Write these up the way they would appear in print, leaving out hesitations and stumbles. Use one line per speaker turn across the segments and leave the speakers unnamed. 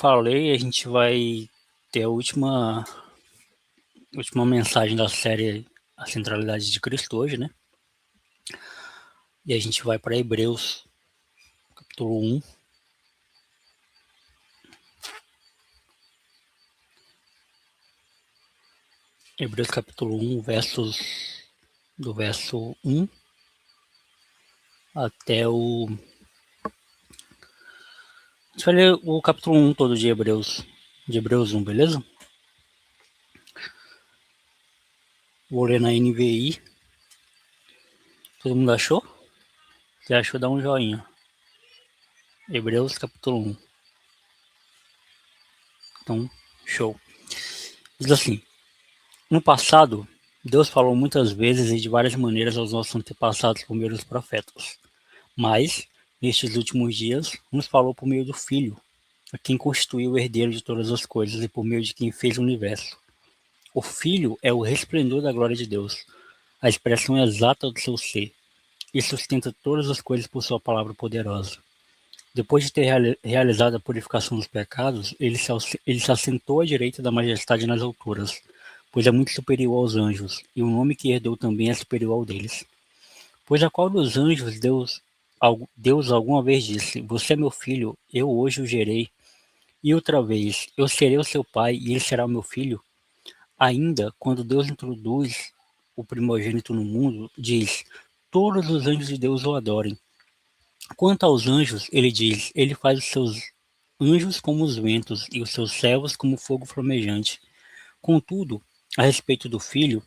falei, a gente vai ter a última mensagem da série A Centralidade de Cristo hoje, né? E a gente vai para Hebreus, capítulo 1. Hebreus capítulo 1, do verso 1 até o... A gente vai ler o capítulo 1 todo de Hebreus 1, beleza? Vou ler na NVI. Todo mundo achou? Se achou, dá um joinha. Hebreus capítulo 1. Então, show. Diz assim: no passado, Deus falou muitas vezes e de várias maneiras aos nossos antepassados por meio dos profetas. Mas, nestes últimos dias, nos falou por meio do Filho, a quem constituiu o herdeiro de todas as coisas e por meio de quem fez o universo. O Filho é o resplendor da glória de Deus, a expressão exata do seu ser, e sustenta todas as coisas por sua palavra poderosa. Depois de ter realizado a purificação dos pecados, ele se assentou à direita da majestade nas alturas, pois é muito superior aos anjos, e o nome que herdou também é superior ao deles. Pois a qual dos anjos Deus alguma vez disse: você é meu filho, eu hoje o gerei. E outra vez: eu serei o seu pai e ele será o meu filho. Ainda, quando Deus introduz o primogênito no mundo, diz: todos os anjos de Deus o adorem. Quanto aos anjos, ele diz: ele faz os seus anjos como os ventos e os seus servos como fogo flamejante. Contudo, a respeito do filho,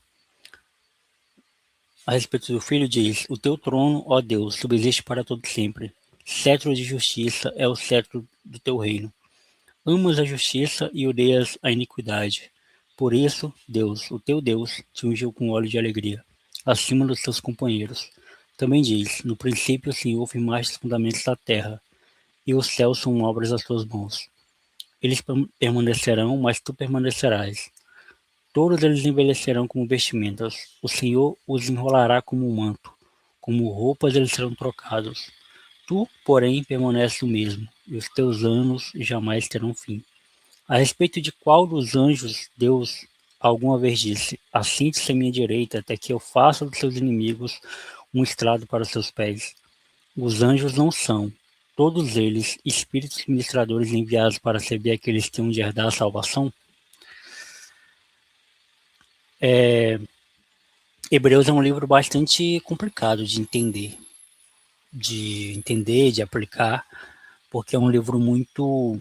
diz: o teu trono, ó Deus, subsiste para todo sempre. Cetro de justiça é o cetro do teu reino. Amas a justiça e odeias a iniquidade. Por isso, Deus, o teu Deus, te ungiu com óleo de alegria, acima dos teus companheiros. Também diz: no princípio o Senhor firmaste os fundamentos da terra, e os céus são obras das tuas mãos. Eles permanecerão, mas tu permanecerás. Todos eles envelhecerão como vestimentas. O Senhor os enrolará como um manto. Como roupas eles serão trocados. Tu, porém, permaneces o mesmo, e os teus anos jamais terão fim. A respeito de qual dos anjos Deus alguma vez disse: assente-se à minha direita, até que eu faça dos seus inimigos um estrado para os seus pés. Os anjos não são, todos eles, espíritos ministradores enviados para servir aqueles que hão de herdar a salvação? Hebreus é um livro bastante complicado de entender, de aplicar, porque é um livro muito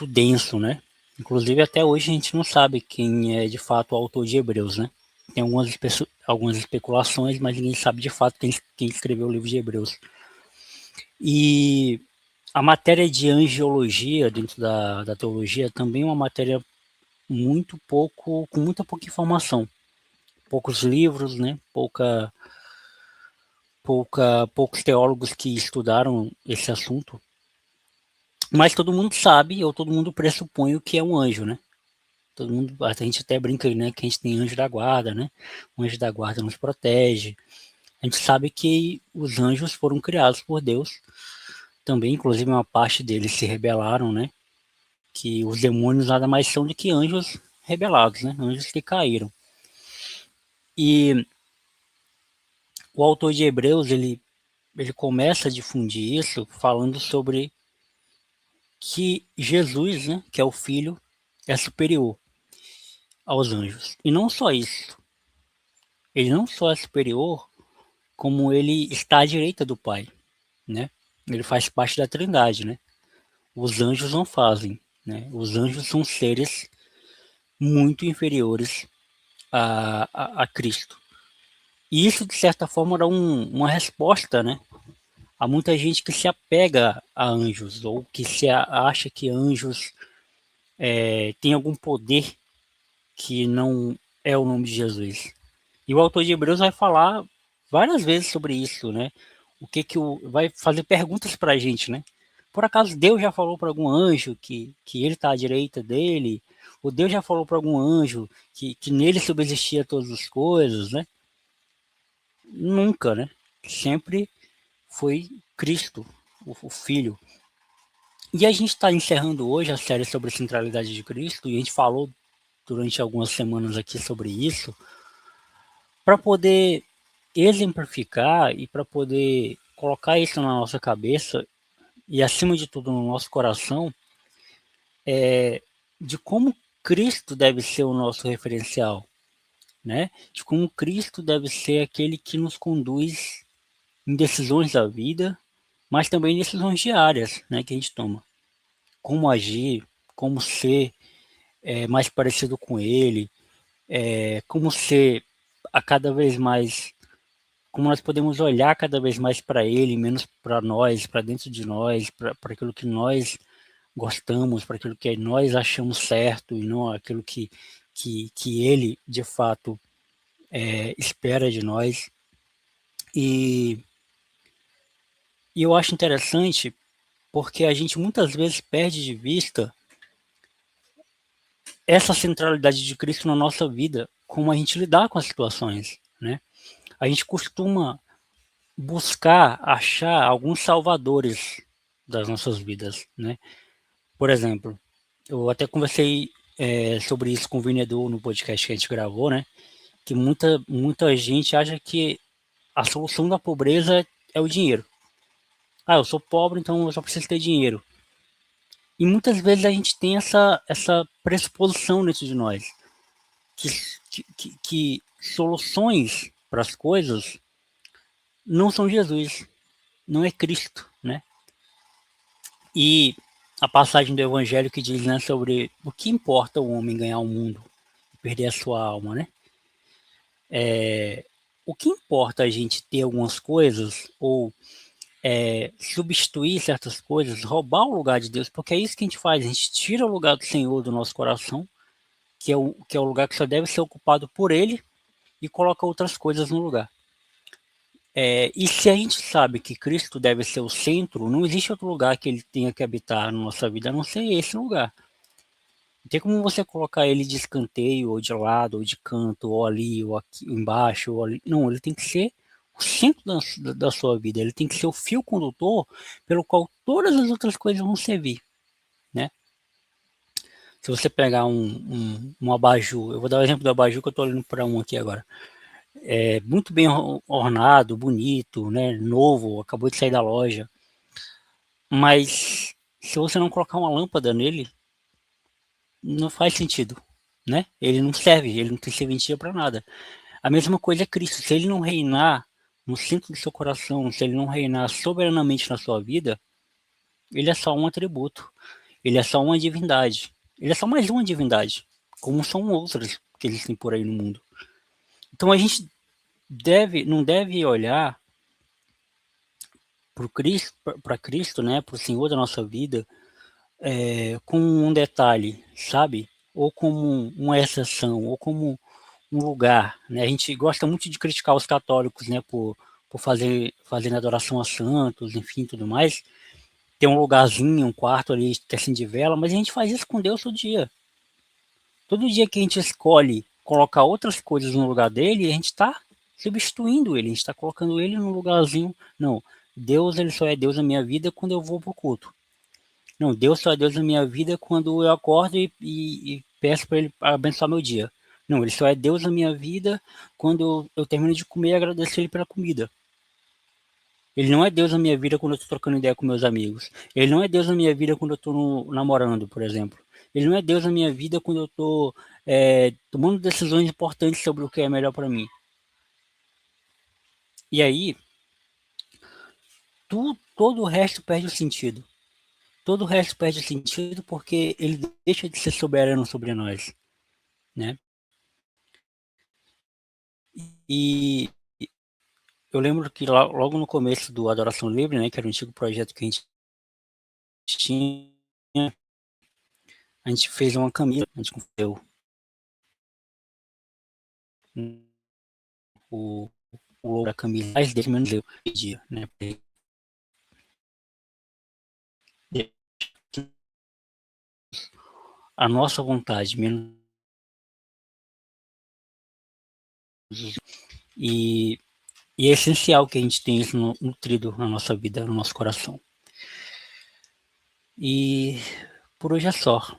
denso, né? Inclusive até hoje a gente não sabe quem é de fato o autor de Hebreus, né? Tem algumas especulações, mas ninguém sabe de fato quem escreveu o livro de Hebreus. E a matéria de angiologia dentro da teologia também é uma matéria com muita pouca informação. Poucos livros, né? Poucos teólogos que estudaram esse assunto. Mas todo mundo sabe, ou todo mundo pressupõe o que é um anjo, né? Todo mundo, a gente até brinca, né, que a gente tem anjo da guarda, né? O anjo da guarda nos protege. A gente sabe que os anjos foram criados por Deus. Também, inclusive, uma parte deles se rebelaram, né? Que os demônios nada mais são do que anjos rebelados, né? Anjos que caíram. E o autor de Hebreus, ele começa a difundir isso falando sobre que Jesus, né, que é o Filho, é superior aos anjos. E não só isso. Ele não só é superior, como ele está à direita do Pai, né? Ele faz parte da Trindade, né? Os anjos não fazem, né? Os anjos são seres muito inferiores a Cristo. E isso, de certa forma, dá uma resposta, né? Há muita gente que se apega a anjos, ou que acha que anjos têm algum poder que não é o nome de Jesus. E o autor de Hebreus vai falar várias vezes sobre isso, né? Vai fazer perguntas para a gente, né? Por acaso Deus já falou para algum anjo que ele está à direita dele? Ou Deus já falou para algum anjo que nele subsistia todas as coisas, né? Nunca, né? Sempre foi Cristo, o Filho. E a gente está encerrando hoje a série sobre a centralidade de Cristo, e a gente falou durante algumas semanas aqui sobre isso, para poder exemplificar e para poder colocar isso na nossa cabeça e, acima de tudo, no nosso coração, de como Cristo deve ser o nosso referencial, né? De como Cristo deve ser aquele que nos conduz em decisões da vida, mas também em decisões diárias, né, que a gente toma. Como agir, como ser mais parecido com Ele, como ser a cada vez mais, como nós podemos olhar cada vez mais para Ele, menos para nós, para dentro de nós, para aquilo que nós gostamos, para aquilo que nós achamos certo e não aquilo que Ele, de fato, espera de nós. E eu acho interessante porque a gente muitas vezes perde de vista essa centralidade de Cristo na nossa vida, como a gente lidar com as situações, né? A gente costuma buscar achar alguns salvadores das nossas vidas, né? Por exemplo, eu até conversei sobre isso com o Vini Edu no podcast que a gente gravou, né? Que muita gente acha que a solução da pobreza é o dinheiro. Ah, eu sou pobre, então eu só preciso ter dinheiro. E muitas vezes a gente tem essa pressuposição dentro de nós, que, que soluções para as coisas não são Jesus, não é Cristo, né? E a passagem do Evangelho que diz, né, sobre o que importa o homem ganhar o mundo e perder a sua alma, né? O que importa a gente ter algumas coisas ou substituir certas coisas, roubar o lugar de Deus, porque é isso que a gente faz, a gente tira o lugar do Senhor do nosso coração, que é o lugar que só deve ser ocupado por Ele, e coloca outras coisas no lugar. E se a gente sabe que Cristo deve ser o centro, não existe outro lugar que Ele tenha que habitar na nossa vida, a não ser esse lugar. Não tem como você colocar Ele de escanteio, ou de lado, ou de canto, ou ali, ou aqui embaixo, ou ali. Não, Ele tem que ser o centro da sua vida, Ele tem que ser o fio condutor pelo qual todas as outras coisas vão servir, né? Se você pegar um abajur, eu vou dar o exemplo do abajur que eu estou olhando para um aqui agora. É muito bem ornado, bonito, né, novo, acabou de sair da loja. Mas se você não colocar uma lâmpada nele, não faz sentido, né? Ele não serve, ele não tem serventia para nada. A mesma coisa é Cristo. Se ele não reinar no centro do seu coração, se ele não reinar soberanamente na sua vida, ele é só um atributo. Ele é só uma divindade. Ele é só mais uma divindade, como são outras que existem por aí no mundo. Então a gente não deve olhar para Cristo, né, para o Senhor da nossa vida, como um detalhe, sabe? Ou como uma exceção, ou como um lugar, né? A gente gosta muito de criticar os católicos, né, por fazer adoração a santos, enfim, tudo mais. Tem um lugarzinho, um quarto ali que assim de vela, mas a gente faz isso com Deus todo dia. Todo dia que a gente escolhe colocar outras coisas no lugar dele, a gente está substituindo ele, a gente está colocando ele num lugarzinho. Não, Deus, ele só é Deus na minha vida quando eu vou pro culto. Não, Deus só é Deus na minha vida quando eu acordo e peço para ele abençoar meu dia. Não, ele só é Deus na minha vida quando eu termino de comer e agradecer ele pela comida. Ele não é Deus na minha vida quando eu estou trocando ideia com meus amigos. Ele não é Deus na minha vida quando eu estou namorando, por exemplo. Ele não é Deus na minha vida quando eu estou tomando decisões importantes sobre o que é melhor para mim. E aí, todo o resto perde o sentido. Todo o resto perde o sentido porque ele deixa de ser soberano sobre nós, né? E eu lembro que logo no começo do Adoração Livre, né, que era o antigo projeto que a gente tinha, a gente fez uma camisa, a gente deu o, o logo da camisa mais dele, menos eu pedia, né? A nossa vontade, menos e, e é essencial que a gente tenha isso nutrido na nossa vida, no nosso coração. E por hoje é só.